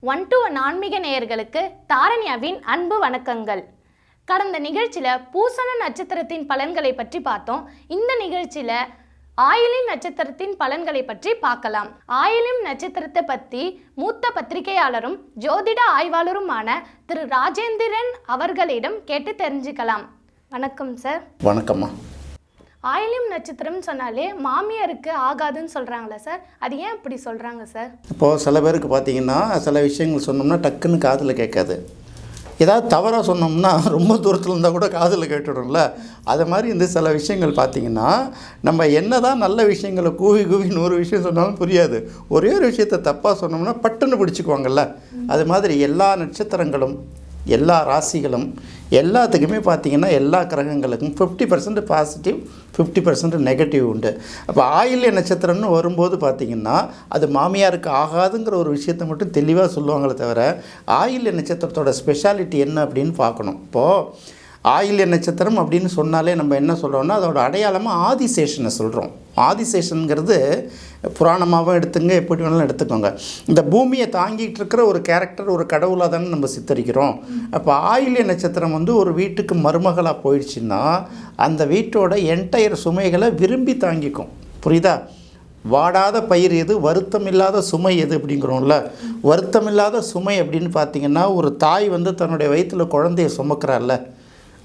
1 to 1 ஆன்மீக நேயர்களுக்கு தாரண்யாவின் அன்பு வணக்கங்கள். கடந்த நிகழ்ச்சியில் பூசண நட்சத்திரத்தின் பலன்களை பற்றி பார்த்தோம். இந்த நிகழ்ச்சியில் ஆயிலியம் நட்சத்திரத்தின் பலன்களை பற்றி பார்க்கலாம். ஆயிலியம் நட்சத்திரத்தை பற்றி மூத்த பத்திரிகையாளரும் ஜோதிட ஆய்வாளருமான திரு ராஜேந்திரன் அவர்களிடம் கேட்டு தெரிஞ்சுக்கலாம். வணக்கம் சார். வணக்கம்மா. ஆயிலியம் நட்சத்திரம் சொன்னாலே மாமியாருக்கு ஆகாதுன்னு சொல்கிறாங்களே சார், அது ஏன் இப்படி சொல்கிறாங்க சார்? இப்போது சில பேருக்கு பார்த்தீங்கன்னா சில விஷயங்கள் சொன்னோம்னா டக்குன்னு காதில் கேட்காது. ஏதாவது தவறாக சொன்னோம்னா ரொம்ப தூரத்தில் இருந்தால் கூட காதில் கேட்டுடும்ல. அது மாதிரி இந்த சில விஷயங்கள் பார்த்திங்கன்னா நம்ம என்ன தான் நல்ல விஷயங்களை கூவி 100 விஷயம் சொன்னாலும் புரியாது. ஒரே ஒரு விஷயத்தை தப்பாக சொன்னோம்னா பட்டுன்னு பிடிச்சிக்குவாங்கல்ல. அது மாதிரி எல்லா நட்சத்திரங்களும் எல்லா ராசிகளும் எல்லாத்துக்குமே பார்த்திங்கன்னா எல்லா கிரகங்களுக்கும் 50% பாசிட்டிவ் 50% நெகட்டிவ் உண்டு. அப்போ ஆயில்ய நட்சத்திரம்னு வரும்போது பார்த்திங்கன்னா அது மாமியாருக்கு ஆகாதுங்கிற ஒரு விஷயத்தை மட்டும் தெளிவாக சொல்லுவாங்களே தவிர ஆயில்ய நட்சத்திரத்தோட ஸ்பெஷாலிட்டி என்ன அப்படின்னு பார்க்கணும். இப்போது ஆயில்ய நட்சத்திரம் அப்படின்னு சொன்னாலே நம்ம என்ன சொல்கிறோம்னா அதோட அடையாளமாக ஆதிசேஷனை சொல்கிறோம். ஆதிசேஷனுங்கிறது புராணமாகவும் எடுத்துங்க, எப்படி வேணாலும் எடுத்துக்கோங்க. இந்த பூமியை தாங்கிட்டு இருக்கிற ஒரு கேரக்டர், ஒரு கடவுளாக தானே நம்ம சித்தரிக்கிறோம். அப்போ ஆயில்ய நட்சத்திரம் வந்து ஒரு வீட்டுக்கு மருமகளாக போயிடுச்சுன்னா அந்த வீட்டோட என்டையர் சுமைகளை விரும்பி தாங்கிக்கும். புரியுதா? வாடாத பயிர் எது, வருத்தம் இல்லாத சுமை எது அப்படிங்கிறோம்ல. வருத்தம் இல்லாத சுமை அப்படின்னு பார்த்திங்கன்னா ஒரு தாய் வந்து தன்னுடைய வயிற்றில் குழந்தைய சுமக்கிறாள்ல,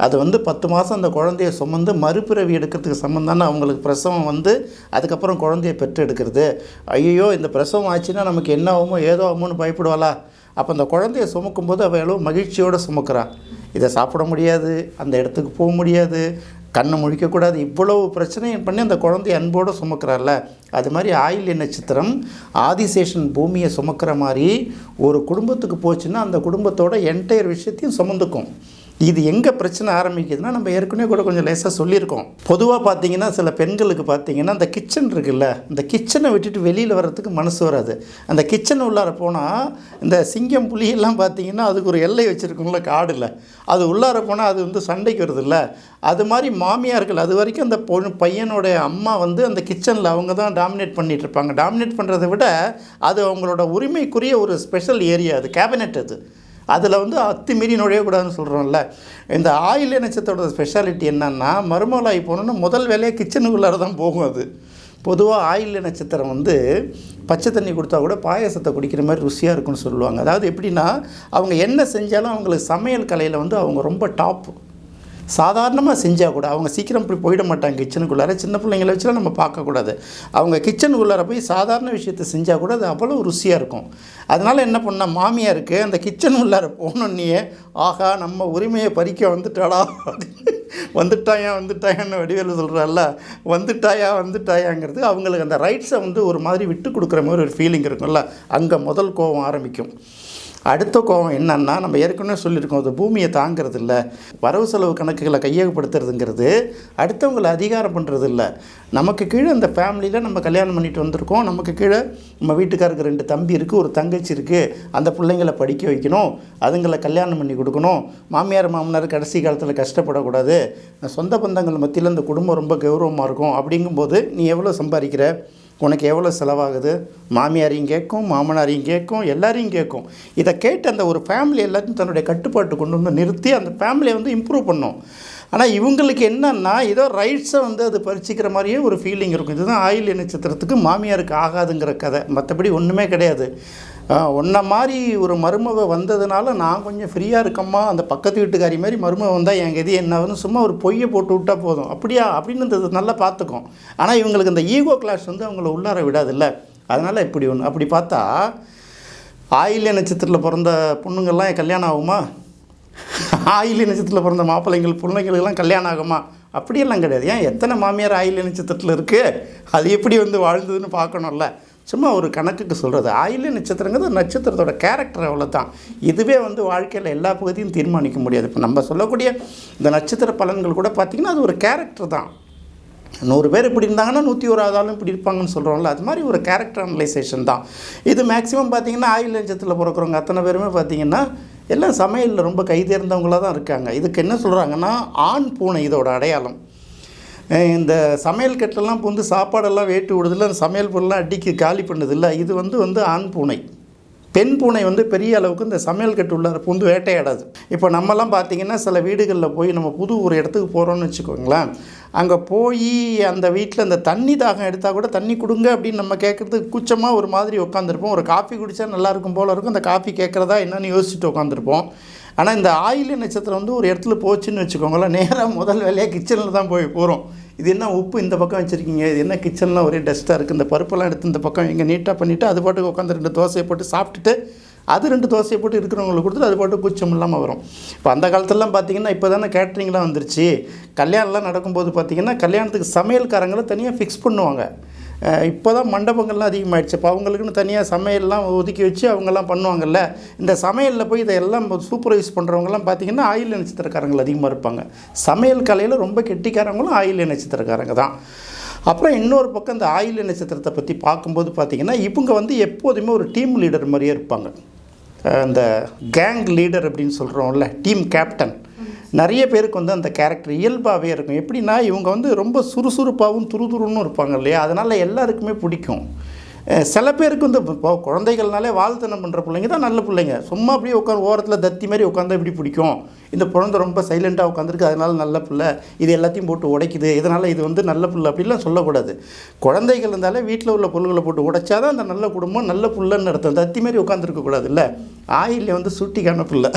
அது வந்து 10 மாதம் அந்த குழந்தைய சுமந்து மறுபிறவி எடுக்கிறதுக்கு சம்மந்தானே அவங்களுக்கு பிரசவம் வந்து அதுக்கப்புறம் குழந்தைய பெற்று எடுக்கிறது. ஐயோ இந்த பிரசவம் ஆச்சுன்னா நமக்கு என்ன ஆகுமோ ஏதோ ஆகுமோன்னு பயப்படுவாளா? அப்போ அந்த குழந்தைய சுமக்கும்போது அவள் எவ்வளோ மகிழ்ச்சியோடு சுமக்கிறாள். இதை சாப்பிட முடியாது, அந்த இடத்துக்கு போக முடியாது, கண்ணை முழிக்கக்கூடாது, இவ்வளவு பிரச்சனையை பண்ணி அந்த குழந்தைய அன்போடு சுமக்கிறாள்ல. அது மாதிரி ஆயில்ய நட்சத்திரம் ஆதிசேஷன் பூமியை சுமக்கிற மாதிரி ஒரு குடும்பத்துக்கு போச்சுன்னா அந்த குடும்பத்தோட என்டையர் விஷயத்தையும் சுமந்துக்கும். இது எங்கே பிரச்சனை ஆரம்பிக்குதுன்னா நம்ம ஏற்கனவே கூட கொஞ்சம் லேசாக சொல்லியிருக்கோம். பொதுவாக பார்த்தீங்கன்னா சில பெண்களுக்கு பார்த்தீங்கன்னா அந்த கிச்சன் இருக்குல்ல, இந்த கிச்சனை விட்டுட்டு வெளியில் வர்றதுக்கு மனசு வராது. அந்த கிச்சன் உள்ளார போனால் இந்த சிங்கம் புலியெல்லாம் பார்த்தீங்கன்னா அதுக்கு ஒரு எல்லை வச்சுருக்குங்கள காடில், அது உள்ளார போனால் அது வந்து சண்டைக்கு வருதுல்ல. அது மாதிரி மாமியார்கள் அது வரைக்கும் அந்த பையனோடைய அம்மா வந்து அந்த கிச்சனில் அவங்க தான் டாமினேட் பண்ணிகிட்டு இருப்பாங்க. டாமினேட் பண்ணுறதை விட அது அவங்களோட உரிமைக்குரிய ஒரு ஸ்பெஷல் ஏரியா, அது கேபினெட். அதில் வந்து அத்துமீறி நுழையக்கூடாதுன்னு சொல்கிறோம்ல. இந்த ஆயில்ய நட்சத்திரோட ஸ்பெஷாலிட்டி என்னென்னா மருமகளாகி போனோன்னா முதல் வேலையாக கிச்சனுக்குள்ளார தான் போகும். அது பொதுவாக ஆயில்ய நட்சத்திரம் வந்து பச்சை தண்ணி கொடுத்தா கூட பாயாசத்தை குடிக்கிற மாதிரி ருசியாக இருக்குன்னு சொல்லுவாங்க. அதாவது எப்படின்னா அவங்க என்ன செஞ்சாலும் அவங்களுக்கு சமையல் கலையில் வந்து அவங்க ரொம்ப டாப்பு. சாதாரணமாக செஞ்சால் கூட அவங்க சீக்கிரம் இப்படி போயிட மாட்டாங்க கிச்சனுக்குள்ளார. சின்ன பிள்ளைங்களை வச்சுலாம் நம்ம பார்க்கக்கூடாது. அவங்க கிச்சனுக்குள்ளார போய் சாதாரண விஷயத்தை செஞ்சால் கூட அது அவ்வளோ ருசியாக இருக்கும். அதனால் என்ன பண்ண மாமியாருக்கு அந்த கிச்சன் உள்ளார போனோன்னே ஆகா நம்ம உரிமையை பறிக்க வந்துட்டாடா வந்துட்டாயான்னு வடிவேலு சொல்கிறாள்ல, வந்துட்டாயாங்கிறது அவங்களுக்கு அந்த ரைட்ஸை வந்து ஒரு மாதிரி விட்டு கொடுக்குற மாதிரி ஒரு ஃபீலிங் இருக்கும்ல. அங்கே முதல் கோபம் ஆரம்பிக்கும். அடுத்த கோபம் என்னன்னா நம்ம ஏற்கனவே சொல்லியிருக்கோம், அது பூமியை தாங்கிறது இல்லை, வரவு செலவு கணக்குகளை கையகப்படுத்துறதுங்கிறது, அடுத்தவங்களை அதிகாரம் பண்ணுறது இல்லை. நமக்கு கீழே இந்த ஃபேமிலியில் நம்ம கல்யாணம் பண்ணிட்டு வந்திருக்கோம், நமக்கு கீழே நம்ம வீட்டுக்காருக்கு 2 தம்பி இருக்குது, ஒரு தங்கச்சி இருக்குது. அந்த பிள்ளைங்களை படிக்க வைக்கணும், அதுங்களை கல்யாணம் பண்ணி கொடுக்கணும், மாமியார் மாமனார் கடைசி காலத்தில் கஷ்டப்படக்கூடாது, சொந்த பந்தங்கள் மத்தியில் இந்த குடும்பம் ரொம்ப கௌரவமாக இருக்கும். அப்படிங்கும்போது நீ எவ்வளோ சம்பாதிக்கிற, உனக்கு எவ்வளோ செலவாகுது, மாமியாரையும் கேட்கும், மாமனாரையும் கேட்கும், எல்லாரையும் கேட்கும். இதை கேட்டு அந்த ஒரு ஃபேமிலி எல்லாத்தையும் தன்னுடைய கட்டுப்பாட்டு கொண்டு வந்து நிறுத்தி அந்த ஃபேமிலியை வந்து இம்ப்ரூவ் பண்ணும். ஆனால் இவங்களுக்கு என்னன்னா ஏதோ ரைட்ஸை வந்து அது பறிச்சிக்கிற மாதிரியே ஒரு ஃபீலிங் இருக்கும். இதுதான் ஆயில்ய நட்சத்திரத்துக்கு மாமியாருக்கு ஆகாதுங்கிற கதை. மற்றபடி ஒன்றுமே கிடையாது. ஒன்றை மாதிரி ஒரு மருமவை வந்ததுனால நான் கொஞ்சம் ஃப்ரீயாக இருக்கம்மா, அந்த பக்கத்து வீட்டுக்காரி மாதிரி மருமவை வந்தால் என் கதி என்ன ஆகுதுன்னு சும்மா ஒரு பொய்யை போட்டு விட்டால் போதும், அப்படியா அப்படின்னு நல்லா பார்த்துக்கும். ஆனால் இவங்களுக்கு இந்த ஈகோ கிளாஸ் வந்து அவங்கள உள்ளார விடாதில்ல. அதனால் இப்படி ஒன்று அப்படி பார்த்தா ஆயில்ய நட்சத்திரத்தில் பிறந்த பொண்ணுங்கள்லாம் கல்யாணம் ஆகுமா? ஆயில்ய நட்சத்திரத்தில் பிறந்த பிள்ளைங்களுக்கெல்லாம் கல்யாணம் ஆகுமா? அப்படியெல்லாம் கிடையாது. ஏன் எத்தனை மாமியார் ஆயில்ய நட்சத்திரத்தில் இருக்குது, அது எப்படி வந்து வாழ்ந்ததுன்னு பார்க்கணும்ல. சும்மா ஒரு கணக்குக்கு சொல்கிறது. ஆயில்ய நட்சத்திரங்கிறது நட்சத்திரத்தோட கேரக்டர் அவ்வளோ தான். இதுவே வந்து வாழ்க்கையில் எல்லா பகுதியும் தீர்மானிக்க முடியாது. இப்போ நம்ம சொல்லக்கூடிய இந்த நட்சத்திர பலன்கள் கூட பார்த்திங்கன்னா அது ஒரு கேரக்டர் தான். 100 பேர் இப்படி இருந்தாங்கன்னா 101 ஆளும் இப்படி இருப்பாங்கன்னு சொல்கிறோம்ல, அது மாதிரி ஒரு கேரக்டர் அனலைசேஷன் தான் இது. மேக்ஸிமம் பார்த்திங்கன்னா ஆயில்ய நட்சத்திரத்தில் பிறக்கிறவங்க அத்தனை பேருமே பார்த்திங்கன்னா எல்லாம் சமையலில் ரொம்ப கைதேர்ந்தவங்களாக தான் இருக்காங்க. இதுக்கு என்ன சொல்கிறாங்கன்னா ஆண் பூனை இதோட அடையாளம். இந்த சமையல் கட்டெல்லாம் புந்து சாப்பாடெல்லாம் வேட்டு விடுதில்ல, அந்த சமையல் பொருள்லாம் அடிக்கி காலி பண்ணுதில்ல, இது வந்து ஆண் பூனை. பெண் பூனை வந்து பெரிய அளவுக்கு இந்த சமையல் கட்டு உள்ளார பூந்து வேட்டையாடாது. இப்போ நம்மலாம் பார்த்திங்கன்னா சில வீடுகளில் போய் நம்ம புது ஒரு இடத்துக்கு போகிறோன்னு வச்சுக்கோங்களேன், அங்கே போய் அந்த வீட்டில் அந்த தண்ணி தாகம் எடுத்தால் கூட தண்ணி கொடுங்க அப்படின்னு நம்ம கேட்குறதுக்கு கூச்சமாக ஒரு மாதிரி உட்காந்துருப்போம். ஒரு காஃபி குடித்தா நல்லாயிருக்கும் போல இருக்கும், அந்த காஃபி கேட்குறதா என்னன்னு யோசிச்சுட்டு உட்காந்துருப்போம். ஆனால் இந்த ஆயில்ய நட்சத்திரம் வந்து ஒரு இடத்துல போச்சுன்னு வச்சுக்கோங்களேன், நேராக முதல் வேலையாக கிச்சனில் தான் போகிறோம். இது என்ன உப்பு இந்த பக்கம் வச்சுருக்கீங்க, இது என்ன கிச்சன்லாம் ஒரே டஸ்ட்டாக இருக்குது, இந்த பருப்பெல்லாம் எடுத்து இந்த பக்கம் இங்கே நீட்டாக பண்ணிவிட்டு அது பாட்டுக்கு உட்காந்து 2 தோசையை போட்டு சாப்பிட்டுட்டு அது 2 தோசையை போட்டு இருக்கிறவங்களுக்கு கொடுத்துட்டு அது பாட்டு கூச்சம் இல்லாமல் வரும். இப்போ அந்த காலத்துலலாம் பார்த்திங்கன்னா இப்போ தானே கேட்ரிங்லாம் வந்துருச்சு. கல்யாணம்லாம் நடக்கும்போது பார்த்திங்கன்னா கல்யாணத்துக்கு சமையல்காரங்களை தனியாக ஃபிக்ஸ் பண்ணுவாங்க. இப்போ தான் மண்டபங்கள்லாம் அதிகமாகிடுச்சு. இப்போ அவங்களுக்குன்னு தனியாக சமையல்லாம் ஒதுக்கி வச்சு அவங்கெல்லாம் பண்ணுவாங்கல்ல. இந்த சமையலில் போய் இதையெல்லாம் சூப்பர்வைஸ் பண்ணுறவங்கலாம் பார்த்திங்கன்னா ஆயில்ய நட்சத்திரக்காரங்கள் அதிகமாக இருப்பாங்க. சமையல் கலையில் ரொம்ப கெட்டிக்காரங்களும் ஆயில்ய நட்சத்திரக்காரங்க தான். அப்புறம் இன்னொரு பக்கம் இந்த ஆயில்ய நட்சத்திரத்தை பற்றி பார்க்கும்போது பார்த்திங்கன்னா இவங்க வந்து எப்போதுமே ஒரு டீம் லீடர் மாதிரியே இருப்பாங்க. அந்த கேங் லீடர் அப்படின்னு சொல்கிறோம்ல, டீம் கேப்டன், நிறைய பேருக்கு வந்து அந்த கேரக்டர் இயல்பாகவே இருக்கும். எப்படின்னா இவங்க வந்து ரொம்ப சுறுசுறுப்பாகவும் துருதுருன்னு இருப்பாங்க இல்லையா, அதனால் எல்லாருக்குமே பிடிக்கும். சில பேருக்கு வந்து இப்போ குழந்தைகள்னாலே வாழ்த்தனம் பண்ணுற பிள்ளைங்க தான் நல்ல பிள்ளைங்க. சும்மா அப்படியே உட்காந்து ஓரத்தில் தத்தி மாதிரி உட்காந்தா இப்படி பிடிக்கும். இந்த குழந்தை ரொம்ப சைலண்ட்டாக உட்காந்துருக்கு அதனால் நல்ல பிள்ளை, இது எல்லாத்தையும் போட்டு உடைக்குது, இதனால் இது வந்து நல்ல பிள்ளை அப்படிலாம் சொல்லக்கூடாது. குழந்தைகள் இருந்தாலே வீட்டில் உள்ள பொருள்களை போட்டு உடைச்சாதான் அந்த நல்ல குடும்பம் நல்ல பிள்ளைன்னு அர்த்தம். தத்தி மாதிரி உட்காந்துருக்கக்கூடாது இல்லை. ஆயில்ய வந்து சுட்டிக்கான பிள்ளை.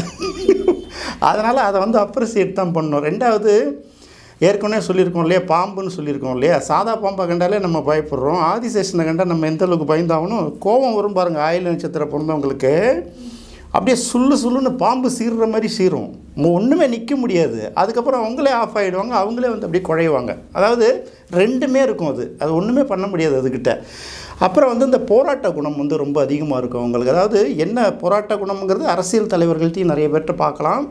அதனால் அதை வந்து அப்ரிசியேட் தான் பண்ணணும். ரெண்டாவது, ஏற்கனவே சொல்லியிருக்கோம் இல்லையா, பாம்புன்னு சொல்லியிருக்கோம் இல்லையா, சாதா பாம்பை கண்டாலே நம்ம பயப்படுறோம். ஆதிசேஷனை கண்டால் நம்ம எந்த அளவுக்கு பயந்தாகணும். கோபம் வரும் பாருங்கள், ஆயில்ய நட்சத்திரம் பிறந்தவங்களுக்கு அப்படியே சுள்ளுன்னு பாம்பு சீர்ற மாதிரி சீரும். ஒன்றுமே நிற்க முடியாது. அதுக்கப்புறம் அவங்களே ஆஃப் ஆகிடுவாங்க, அவங்களே வந்து அப்படியே குழைவாங்க. அதாவது ரெண்டுமே இருக்கும். அது ஒன்றுமே பண்ண முடியாது அதுக்கிட்ட. அப்புறம் வந்து இந்த போராட்ட குணம் வந்து ரொம்ப அதிகமாக இருக்கும் அவங்களுக்கு. அதாவது என்ன போராட்ட குணம்ங்கிறது அரசியல் தலைவர்கள்ட்டையும் நிறைய பேர்கிட்ட பார்க்கலாம்.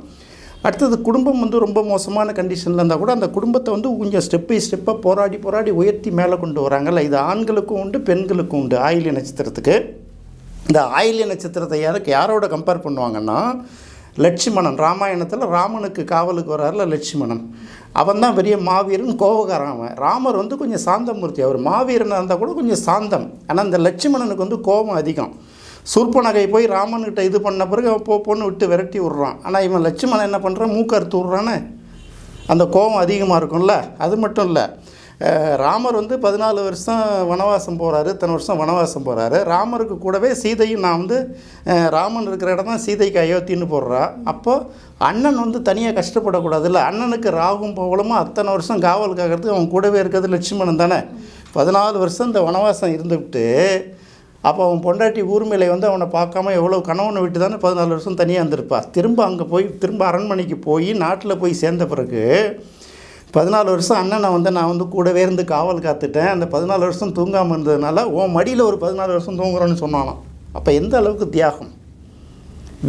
அடுத்தது குடும்பம் வந்து ரொம்ப மோசமான கண்டிஷனில் இருந்தால் கூட அந்த குடும்பத்தை வந்து கொஞ்சம் ஸ்டெப் பை ஸ்டெப்பாக போராடி உயர்த்தி மேலே கொண்டு வராங்கல்ல. இது ஆண்களுக்கும் உண்டு பெண்களுக்கும் உண்டு ஆயில்ய நட்சத்திரத்துக்கு. இந்த ஆயில்ய நட்சத்திரத்தை யாரோட கம்பேர் பண்ணுவாங்கன்னா, லட்சுமணன், ராமாயணத்தில் ராமனுக்கு காவலுக்கு வர்றாருல லட்சுமணன், அவன் தான் பெரிய மாவீரன், கோபக்காரன் அவன். ராமர் வந்து கொஞ்சம் சாந்தமூர்த்தி, அவர் மாவீரனாக இருந்தால் கூட கொஞ்சம் சாந்தம். ஆனால் இந்த லட்சுமணனுக்கு வந்து கோபம் அதிகம். சூர்பனகை போய் ராமன்கிட்ட இது பண்ண பிறகு அவன் போன்னு விட்டு விரட்டி விட்றான். ஆனால் இவன் லட்சுமணன் என்ன பண்ணுறான், மூக்கறுத்து விட்றானே, அந்த கோபம் அதிகமாக இருக்கும்ல. அது மட்டும் இல்லை, ராமர் வந்து 14 வருஷம் வனவாசம் போகிறாரு, இத்தனை வருஷம் வனவாசம் போகிறாரு. ராமருக்கு கூடவே சீதையும், நான் வந்து ராமன் இருக்கிற இடம் தான் சீதைக்கு அயோத்தின்னு போடுறா. அப்போது அண்ணன் வந்து தனியாக கஷ்டப்படக்கூடாதுல்ல. அண்ணனுக்கு ராகும் போகலுமா அத்தனை வருஷம் காவல் காக்கிறதுக்கு அவன் கூடவே இருக்கிறது லட்சுமணன் தானே. 14 வருஷம் இந்த வனவாசம் இருந்துவிட்டு அப்போ அவன் பொண்டாட்டி ஊர்மிளை வந்து அவனை பார்க்காம எவ்வளோ கணவனை விட்டு தானே 14 வருஷம் தனியாக இருந்திருப்பா. திரும்ப அங்கே போய் திரும்ப அரண்மனைக்கு போய் நாட்டில் போய் சேர்ந்த பிறகு 14 வருஷம் அண்ணனை வந்து நான் வந்து கூடவே இருந்து காவல் காத்துட்டேன், அந்த 14 வருஷம் தூங்காமல் இருந்ததுனால உன் மடியில் ஒரு 14 வருஷம் தூங்குறோன்னு சொன்னாலாம். அப்போ எந்த அளவுக்கு தியாகம்,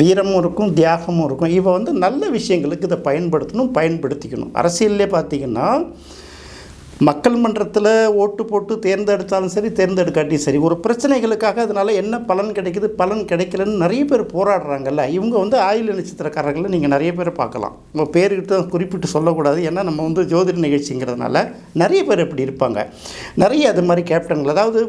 வீரமும் இருக்கும் தியாகமும் இருக்கும். இவன் வந்து நல்ல விஷயங்களுக்கு இதை பயன்படுத்திக்கணும். அரசியல்லே பார்த்திங்கன்னா மக்கள் மன்றத்தில் ஓட்டு போட்டு தேர்ந்தெடுத்தாலும் சரி தேர்ந்தெடுக்காட்டியும் சரி, ஒரு பிரச்சனைகளுக்காக அதனால் என்ன பலன் கிடைக்குது பலன் கிடைக்கலன்னு நிறைய பேர் போராடுறாங்கல்ல. இவங்க வந்து ஆயில்ய நட்சத்திரக்காரர்களை நீங்கள் நிறைய பேர் பார்க்கலாம். நம்ம பேர்கிட்ட குறிப்பிட்டு சொல்லக்கூடாது, ஏன்னா நம்ம வந்து ஜோதிட நிகழ்ச்சிங்கிறதுனால நிறைய பேர் இப்படி இருப்பாங்க. நிறைய அது மாதிரி கேப்டன்கள், அதாவது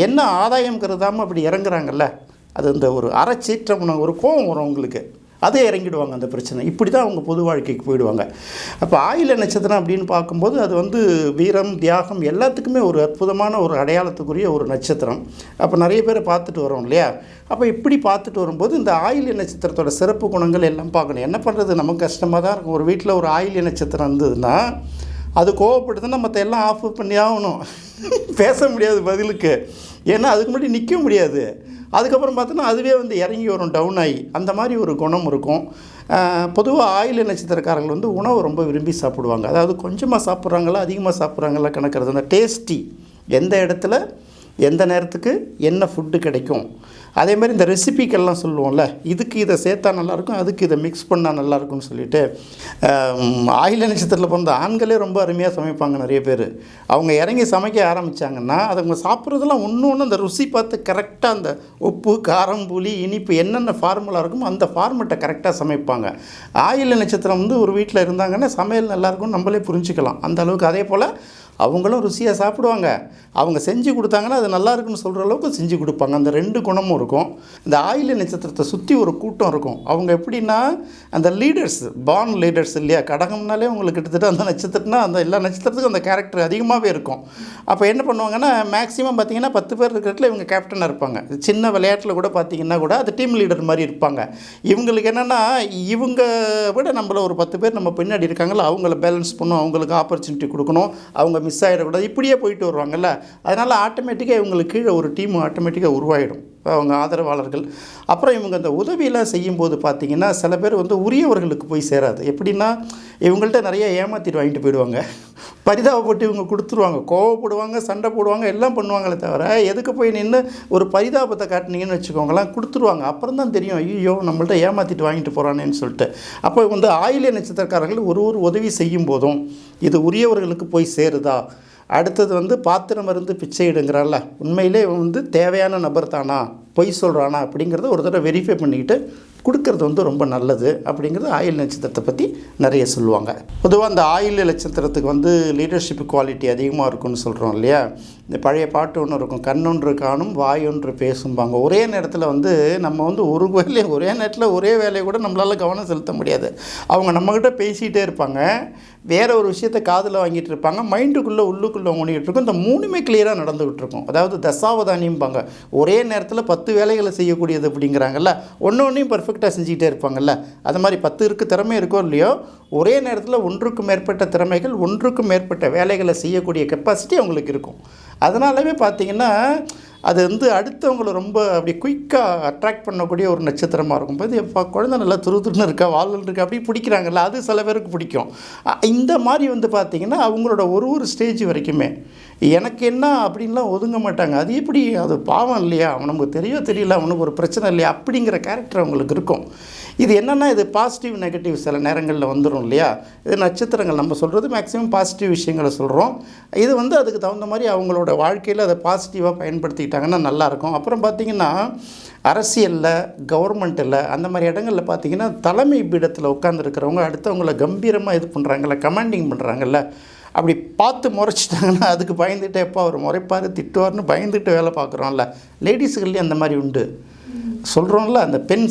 என்ன ஆதாயம் கருதாமல் அப்படி இறங்குறாங்கல்ல, அது இந்த ஒரு அறச்சீற்றம், ஒரு கோபம் வரும் அவங்களுக்கு, அதே இறங்கிடுவாங்க அந்த பிரச்சனை. இப்படி தான் அவங்க பொது வாழ்க்கைக்கு போயிடுவாங்க. அப்போ ஆயில்ய நட்சத்திரம் அப்படின்னு பார்க்கும்போது அது வந்து வீரம் தியாகம் எல்லாத்துக்குமே ஒரு அற்புதமான ஒரு அடையாளத்துக்குரிய ஒரு நட்சத்திரம். அப்போ நிறைய பேரை பார்த்துட்டு வரோம் இல்லையா. அப்போ இப்படி பார்த்துட்டு வரும்போது இந்த ஆயில்ய நட்சத்திரத்தோட சிறப்பு குணங்கள் எல்லாம் பார்க்கணும். என்ன பண்ணுறது, நமக்கு கஷ்டமாக தான் இருக்கும். ஒரு வீட்டில் ஒரு ஆயில்ய நட்சத்திரம் இருந்ததுன்னா அது கோவப்படுதுன்னா மற்ற எல்லாம் ஆஃப் பண்ணி ஆகணும், பேச முடியாது பதிலுக்கு, ஏன்னா அதுக்கு முன்னாடி நிற்க முடியாது. அதுக்கப்புறம் பார்த்தோன்னா அதுவே வந்து இறங்கி வரும், டவுன் ஆகி. அந்த மாதிரி ஒரு குணம் இருக்கும். பொதுவாக ஆயில்ய நட்சத்திரக்காரர்கள் வந்து உணவை ரொம்ப விரும்பி சாப்பிடுவாங்க. அதாவது கொஞ்சமாக சாப்பிட்றாங்களா அதிகமாக சாப்பிட்றாங்களா கணக்கிறது, அந்த டேஸ்டி, எந்த இடத்துல எந்த நேரத்துக்கு என்ன ஃபுட்டு கிடைக்கும். அதே மாதிரி இந்த ரெசிபிக்கெல்லாம் சொல்லுவோம்ல, இதுக்கு இதை சேர்த்தா நல்லாயிருக்கும், அதுக்கு இதை மிக்ஸ் பண்ணால் நல்லாயிருக்கும்னு சொல்லிட்டு. ஆயில்ய நட்சத்திரத்தில் பிறந்த ஆண்களே ரொம்ப அருமையாக சமைப்பாங்க நிறைய பேர். அவங்க இறங்கி சமைக்க ஆரம்பித்தாங்கன்னா அவங்க சாப்பிட்றதெல்லாம் ஒன்று அந்த ருசி பார்த்து கரெக்டாக அந்த உப்பு காரம் புளி இனிப்பு என்னென்ன ஃபார்முலா இருக்குமோ அந்த ஃபார்மெட்டை கரெக்டாக சமைப்பாங்க. ஆயில்ய நட்சத்திரம் வந்து ஒரு வீட்டில் இருந்தாங்கன்னா சமையல் நல்லாயிருக்கும்னு நம்மளே புரிஞ்சுக்கலாம் அந்த அளவுக்கு. அதே போல் அவங்களும் ருசியாக சாப்பிடுவாங்க, அவங்க செஞ்சு கொடுத்தாங்கன்னா அது நல்லா இருக்குன்னு சொல்கிற அளவுக்கு செஞ்சு கொடுப்பாங்க. அந்த 2 குணமும் இருக்கும். இந்த ஆயில்ய நட்சத்திரத்தை சுற்றி ஒரு கூட்டம் இருக்கும். அவங்க எப்படின்னா அந்த லீடர்ஸ், பார்ன் லீடர்ஸ் இல்லையா. கடகம்னாலே உங்களுக்கு கிட்டத்தட்ட அந்த நட்சத்திரம்னா அந்த எல்லா நட்சத்திரத்துக்கும் அந்த கேரக்டர் அதிகமாகவே இருக்கும். அப்போ என்ன பண்ணுவாங்கன்னா மேக்ஸிமம் பார்த்தீங்கன்னா 10 பேர் இருக்கிறதுல இவங்க கேப்டனாக இருப்பாங்க. சின்ன விளையாட்டில் கூட பார்த்தீங்கன்னா கூட அது டீம் லீடர் மாதிரி இருப்பாங்க. இவங்களுக்கு என்னென்னா இவங்க விட நம்மள ஒரு 10 பேர் நம்ம பின்னாடி இருக்காங்களா, அவங்கள பேலன்ஸ் பண்ணணும், அவங்களுக்கு ஆப்பர்ச்சுனிட்டி கொடுக்கணும், அவங்க மிஸ் ஆகிடக்கூடாது, இப்படியே போயிட்டு வருவாங்கல்ல. அதனால் ஆட்டோமேட்டிக்காக இவங்களுக்கு கீழே ஒரு டீம் ஆட்டோமேட்டிக்காக உருவாகிடும், அவங்க ஆதரவாளர்கள். அப்புறம் இவங்க அந்த உதவியெல்லாம் செய்யும்போது பார்த்திங்கன்னா சில பேர் வந்து உரியவர்களுக்கு போய் சேராது. எப்படின்னா இவங்கள்ட்ட நிறைய ஏமாற்றிட்டு வாங்கிட்டு போயிடுவாங்க, பரிதாபப்பட்டு இவங்க கொடுத்துருவாங்க, கோவப்படுவாங்க, சண்டை போடுவாங்க, எல்லாம் பண்ணுவாங்களே தவிர எதுக்கு போய் நின்று ஒரு பரிதாபத்தை காட்டினீங்கன்னு வச்சுக்கோங்களேன், கொடுத்துருவாங்க. அப்புறம் தான் தெரியும் ஐயோ நம்மள்ட்ட ஏமாற்றிட்டு வாங்கிட்டு போகிறானேன்னு சொல்லிட்டு. அப்போ வந்து ஆயில்ய நட்சத்திரக்காரர்கள் ஒரு உதவி செய்யும் போதும் இது உரியவர்களுக்கு போய் சேருதா. அடுத்தது வந்து பாத்திரம் இருந்து பிச்சை எடுங்கிறான்ல, உண்மையிலே வந்து தேவையான நபர் தானா, பொய் சொல்கிறானா அப்படிங்கிறத ஒரு தடவை வெரிஃபை பண்ணிக்கிட்டு கொடுக்கறது வந்து ரொம்ப நல்லது அப்படிங்கிறது ஆயில்ய நட்சத்திரத்தை பற்றி நிறைய சொல்லுவாங்க. பொதுவாக அந்த ஆயில்ய நட்சத்திரத்துக்கு வந்து லீடர்ஷிப் குவாலிட்டி அதிகமாக இருக்குன்னு சொல்கிறோம் இல்லையா. இந்த பழைய பாட்டு ஒன்று இருக்கும், கண்ணொன்று காணும் வாயொன்று பேசும்பாங்க. ஒரே நேரத்தில் வந்து நம்ம வந்து ஒரு வேலையை ஒரே நேரத்தில் ஒரே வேலையை கூட நம்மளால் கவனம் செலுத்த முடியாது. அவங்க நம்மக்கிட்ட பேசிகிட்டே இருப்பாங்க, வேறு ஒரு விஷயத்தை காதில் வாங்கிட்டு இருப்பாங்க, மைண்டுக்குள்ளே உள்ளுக்குள்ளே ஓடிக்கிட்டு இருக்கும். இந்த 3மே கிளியராக நடந்துக்கிட்டு இருக்கும். அதாவது தசாவதானியம்பாங்க, ஒரே நேரத்தில் 10 வேலைகளை செய்யக்கூடியது அப்படிங்கிறாங்கல்ல. ஒன்றையும் பர்ஃபெக்டாக செஞ்சுக்கிட்டே இருப்பாங்கல்ல. அது மாதிரி 10 திறமை இருக்கோ இல்லையோ, ஒரே நேரத்தில் 1க்கும் மேற்பட்ட திறமைகள், 1க்கும் மேற்பட்ட வேலைகளை செய்யக்கூடிய கெப்பாசிட்டி அவங்களுக்கு இருக்கும். அதனாலவே பார்த்திங்கன்னா அது வந்து அடுத்தவங்களை ரொம்ப அப்படி குயிக்காக அட்ராக்ட் பண்ணக்கூடிய ஒரு நட்சத்திரமாக இருக்கும். பார்த்து எப்போ குழந்தை நல்லா துருதுருன்னு இருக்கா, வாழ்ந்துட்டு இருக்கா, அப்படி பிடிக்கிறாங்கல்ல, அது சில பேருக்கு பிடிக்கும். இந்த மாதிரி வந்து பார்த்திங்கன்னா அவங்களோட ஒரு ஸ்டேஜ் வரைக்குமே எனக்கு என்ன அப்படின்லாம் ஒதுங்க மாட்டாங்க. அது எப்படி, அது பாவம் இல்லையா, அவனுக்கு தெரியல, அவனுக்கு ஒரு பிரச்சனை இல்லையா அப்படிங்கிற கேரக்டர் அவங்களுக்கு இருக்கும். இது என்னென்னா இது பாசிட்டிவ் நெகட்டிவ் சில நேரங்களில் வந்துடும் இல்லையா. இது நட்சத்திரங்கள் நம்ம சொல்கிறது மேக்ஸிமம் பாசிட்டிவ் விஷயங்களை சொல்கிறோம். இது வந்து அதுக்கு தகுந்த மாதிரி அவங்களோட வாழ்க்கையில் அதை பாசிட்டிவாக பயன்படுத்திக்கிட்டாங்கன்னா நல்லாயிருக்கும். அப்புறம் பார்த்திங்கன்னா அரசியலில், கவர்மெண்ட்டில், அந்த மாதிரி இடங்களில் பார்த்திங்கன்னா தலைமை பீடத்தில் உட்காந்துருக்கிறவங்க அடுத்தவங்களை கம்பீரமாக இது பண்ணுறாங்கல்ல, கமாண்டிங் பண்ணுறாங்கல்ல, அப்படி பார்த்து முறைச்சிட்டாங்கன்னா அதுக்கு பயந்துட்டு எப்போ அவர் முறைப்பார் திட்டுவார்னு பயந்துட்டு வேலை பார்க்குறோம்ல. லேடிஸுகள்லேயும் அந்த மாதிரி உண்டு சொல்கிறோம்ல, அந்த பெண்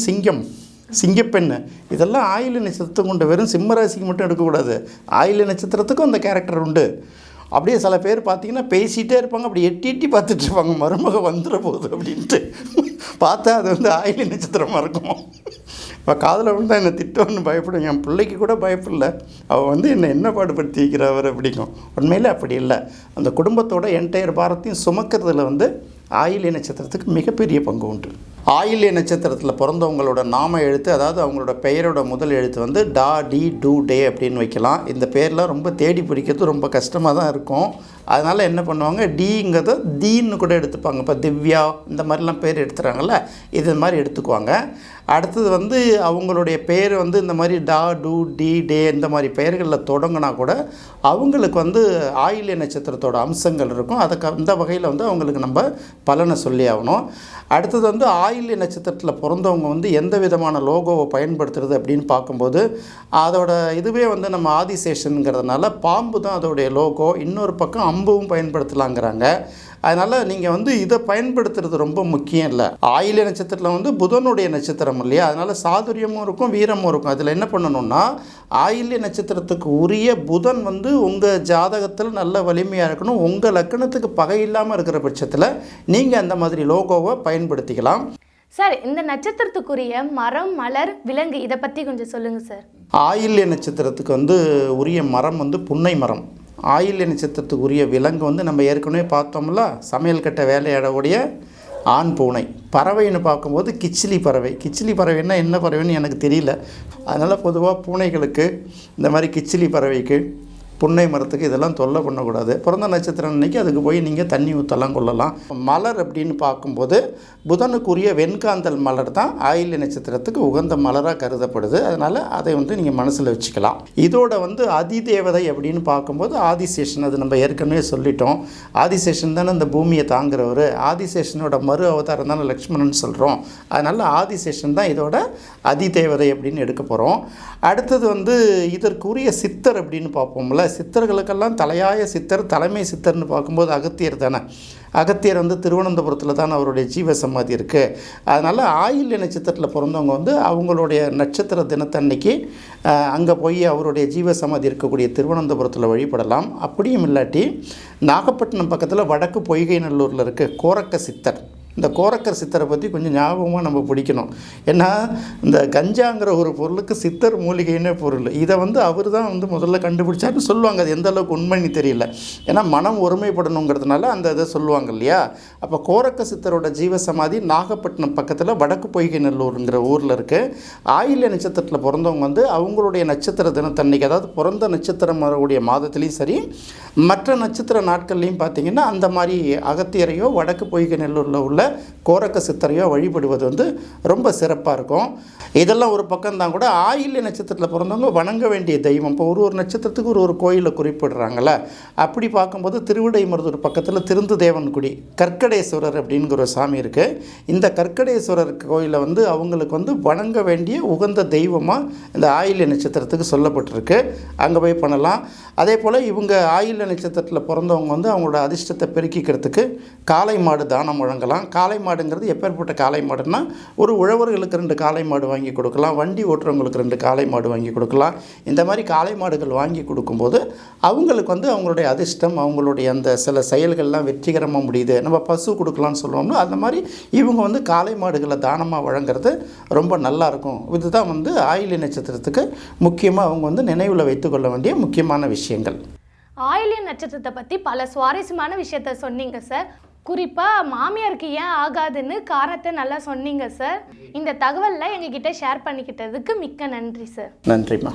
சிங்கப்பெண்ணு, இதெல்லாம் ஆயில்ய நட்சத்திரத்துக்கு உண்டு. வெறும் சிம்மராசிக்கு மட்டும் எடுக்கக்கூடாது, ஆயில்ய நட்சத்திரத்துக்கும் அந்த கேரக்டர் உண்டு. அப்படியே சில பேர் பார்த்திங்கன்னா பேசிகிட்டே இருப்பாங்க, அப்படி எட்டி பார்த்துட்டு இருப்பாங்க, மருமக வந்துட போகுது அப்படின்ட்டு பார்த்தா அது வந்து ஆயில்ய நட்சத்திரமாக இருக்கும். இப்போ காதில் வந்து என்னை திட்டம்னு பயப்படும், என் பிள்ளைக்கு கூட பயப்படல, அவள் வந்து என்ன பாடுபடுத்தி வைக்கிறவர் அப்படிங்கும். உண்மையில் அப்படி இல்லை. அந்த குடும்பத்தோட என்டையர் பாரத்தையும் சுமக்கிறதுல வந்து ஆயில்ய நட்சத்திரத்துக்கு மிகப்பெரிய பங்கு உண்டு. ஆயில்ய நட்சத்திரத்தில் பிறந்தவங்களோட நாம எழுத்து, அதாவது அவங்களோட பெயரோட முதல் எழுத்து வந்து டா, டி, டூ, டே அப்படின்னு வைக்கலாம். இந்த பேர்லாம் ரொம்ப தேடி பிடிக்கிறது ரொம்ப கஷ்டமாக தான் இருக்கும். அதனால் என்ன பண்ணுவாங்க, டிங்கிறத தீன்னு கூட எடுத்துப்பாங்க. இப்போ திவ்யா இந்த மாதிரிலாம் பேர் எடுத்துகிறாங்கல்ல, இது மாதிரி எடுத்துக்குவாங்க. அடுத்தது வந்து அவங்களுடைய பேர் வந்து இந்த மாதிரி டா, டூ, டி, டே இந்த மாதிரி பெயர்களில் தொடங்கினா கூட அவங்களுக்கு வந்து ஆயில்ய நட்சத்திரத்தோட அம்சங்கள் இருக்கும். அதுக்கு அந்த வகையில் வந்து அவங்களுக்கு நம்ம பலனை சொல்லி ஆகணும். அடுத்தது வந்து ஆயில்ய நட்சத்திரத்தில் பிறந்தவங்க வந்து எந்த விதமான லோகோவை பயன்படுத்துறது அப்படின்னு பார்க்கும்போது அதோட இதுவே வந்து நம்ம ஆதிசேஷனுங்கிறதுனால பாம்பு தான் அதோடைய லோகோ. இன்னொரு பக்கம் அம்பும் பயன்படுத்தலாங்கிறாங்க. அதனால் நீங்கள் வந்து இதை பயன்படுத்துறது ரொம்ப முக்கியம் இல்லை. ஆயில்ய நட்சத்திரத்தில் வந்து புதனுடைய நட்சத்திரம் இல்லையா, அதனால் சாதுரியமும் இருக்கும், வீரமும் இருக்கும். அதில் என்ன பண்ணணும்னா ஆயில்ய நட்சத்திரத்துக்கு உரிய புதன் வந்து உங்கள் ஜாதகத்தில் நல்ல வலிமையாக இருக்கணும். உங்கள் லக்கணத்துக்கு பகை இல்லாமல் இருக்கிற பட்சத்தில் நீங்கள் அந்த மாதிரி லோகோவை பயன்படுத்திக்கலாம். சார், இந்த நட்சத்திரத்துக்குரிய மரம், மலர், விலங்கு இதை பற்றி கொஞ்சம் சொல்லுங்கள் சார். ஆயில்ய நட்சத்திரத்துக்கு வந்து உரிய மரம் வந்து புன்னை மரம். ஆயில்ய நட்சத்திரத்துக்கு உரிய விலங்கு வந்து நம்ம ஏற்கனவே பார்த்தோம்ல, சமையல் கட்ட வேலையாடக்கூடிய ஆண் பூனை. பறவைன்னு பார்க்கும்போது கிச்சிலி பறவைன்னா என்ன பறவைன்னு எனக்கு தெரியல. அதனால் பொதுவாக பூனைகளுக்கு இந்த மாதிரி கிச்சிலி பறவைக்கு புன்னை மரத்துக்கு இதெல்லாம் தொல்லை பண்ணக்கூடாது. பிறந்த நட்சத்திரம் அன்றைக்கி அதுக்கு போய் நீங்கள் தண்ணி ஊற்றலாம், கொள்ளலாம். மலர் அப்படின்னு பார்க்கும்போது புதனுக்குரிய வெண்காந்தல் மலர் தான் ஆயில்ய நட்சத்திரத்துக்கு உகந்த மலராக கருதப்படுது. அதனால் அதை வந்து நீங்கள் மனசில் வச்சுக்கலாம். இதோட வந்து அதிதேவதை அப்படின்னு பார்க்கும்போது ஆதிசேஷன், அது நம்ம ஏற்கனவே சொல்லிட்டோம். ஆதிசேஷன் தானே இந்த பூமியை தாங்குறவர். ஆதிசேஷனோட மறு அவதாரம் தானே லக்ஷ்மணன் சொல்கிறோம். அதனால் ஆதிசேஷன் தான் இதோட அதிதேவதை அப்படின்னு எடுக்க போகிறோம். அடுத்தது வந்து இதற்குரிய சித்தர் அப்படின்னு பார்ப்போம்ல, சித்தர்களுக்கெல்லாம் தலையாய சித்தர், தலைமை சித்தர்னு பார்க்கும்போது அகத்தியர் தானே. அகத்தியர் வந்து திருவனந்தபுரத்தில் தான் அவருடைய ஜீவ சமாதி இருக்குது. அதனால் ஆயில்ய நட்சத்திரத்தில் பிறந்தவங்க வந்து அவங்களுடைய நட்சத்திர தினத்தன்னைக்கு அங்கே போய் அவருடைய ஜீவ சமாதி இருக்கக்கூடிய திருவனந்தபுரத்தில் வழிபடலாம். அப்படியும் இல்லாட்டி நாகப்பட்டினம் பக்கத்தில் வடக்கு பொய்கை நல்லூரில் இருக்க கோரக்க சித்தர், இந்த கோரக்கர் சித்தரை பற்றி கொஞ்சம் ஞாபகமாக நம்ம பிடிக்கணும். ஏன்னா இந்த கஞ்சாங்கிற ஒரு பொருளுக்கு சித்தர் மூலிகைன்னு பொருள், இதை வந்து அவர் தான் வந்து முதல்ல கண்டுபிடிச்சாருன்னு சொல்லுவாங்க. அது எந்த அளவுக்கு உண்மைன்னு தெரியல. ஏன்னா மனம் ஒருமைப்படணுங்கிறதுனால அந்த இதை சொல்லுவாங்க இல்லையா. அப்போ கோரக்க சித்தரோட ஜீவசமாதி நாகப்பட்டினம் பக்கத்தில் வடக்கு பொய்கை நல்லூருங்கிற ஊரில் இருக்குது. ஆயில்ய நட்சத்திரத்தில் பிறந்தவங்க வந்து அவங்களுடைய நட்சத்திர தினத்தன்னைக்கு, அதாவது பிறந்த நட்சத்திரம் வரக்கூடிய மாதத்துலேயும் சரி மற்ற நட்சத்திர நாட்கள்லையும் பார்த்திங்கன்னா அந்த மாதிரி அகத்தியரையோ வடக்கு பொய்கை நல்லூரில் உள்ள கோரக்க சித்தரையோ வழிபடுவது வந்து ரொம்ப சிறப்பாக இருக்கும். இதெல்லாம் ஒரு பக்கம் தான் கூட ஆயில்ய நட்சத்திரத்தில் பிறந்தவங்க வணங்க வேண்டிய தெய்வம் இப்போ ஒரு நட்சத்திரத்துக்கு ஒரு கோயிலை குறிப்பிடுறாங்கள்ல. அப்படி பார்க்கும்போது திருவிடைமருதூர் பக்கத்தில் திருந்துதேவன்குடி கற்கடேஸ்வரர் அப்படிங்கிற ஒரு சாமி இருக்குது. இந்த கற்கடேஸ்வரர் கோயிலை வந்து அவங்களுக்கு வந்து வணங்க வேண்டிய உகந்த தெய்வமாக இந்த ஆயில்ய நட்சத்திரத்துக்கு சொல்லப்பட்டிருக்கு. அங்கே போய் பண்ணலாம். அதே போல் இவங்க ஆயில்ய நட்சத்திரத்தில் பிறந்தவங்க வந்து அவங்களோட அதிர்ஷ்டத்தை பெருக்கிக்கிறதுக்கு காளை மாடு தானம் வழங்கலாம். காளை மாடுங்கிறது எப்பேற்பட்ட காளை மாடுன்னா, ஒரு உழவர்களுக்கு 2 காளை மாடு வாங்கி கொடுக்கலாம், வண்டி ஓட்டுறவங்களுக்கு 2 காளை மாடு வாங்கி கொடுக்கலாம். இந்த மாதிரி காளை மாடுகள் வாங்கி கொடுக்கும்போது அவங்களுக்கு வந்து அவங்களுடைய அதிர்ஷ்டம், அவங்களுடைய அந்த சில செயல்கள்லாம் வெற்றிகரமாக முடியுது. நம்ம பசு கொடுக்கலான்னு சொல்லுவோம்னா அந்த மாதிரி இவங்க வந்து காளை மாடுகளை தானமாக வழங்குறது ரொம்ப நல்லாயிருக்கும். இதுதான் வந்து ஆயில்ய நட்சத்திரத்துக்கு முக்கியமாக அவங்க வந்து நினைவில் வைத்துக்கொள்ள வேண்டிய முக்கியமான விஷயங்கள். ஆயில்ய நட்சத்திரத்தை பற்றி பல சுவாரஸ்யமான விஷயத்த சொன்னீங்க சார். குறிப்பாக மாமியாருக்கு ஏன் ஆகாதுன்னு காரணத்தை நல்லா சொன்னீங்க சார். இந்த தகவலில் எங்ககிட்ட ஷேர் பண்ணிக்கிட்டதுக்கு மிக்க நன்றி சார். நன்றிம்மா.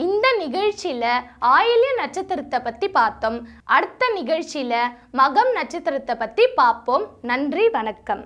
இந்த நிகழ்ச்சியில் ஆயில்ய நட்சத்திரத்தை பற்றி பார்த்தோம். அடுத்த நிகழ்ச்சியில் மகம் நட்சத்திரத்தை பற்றி பார்ப்போம். நன்றி, வணக்கம்.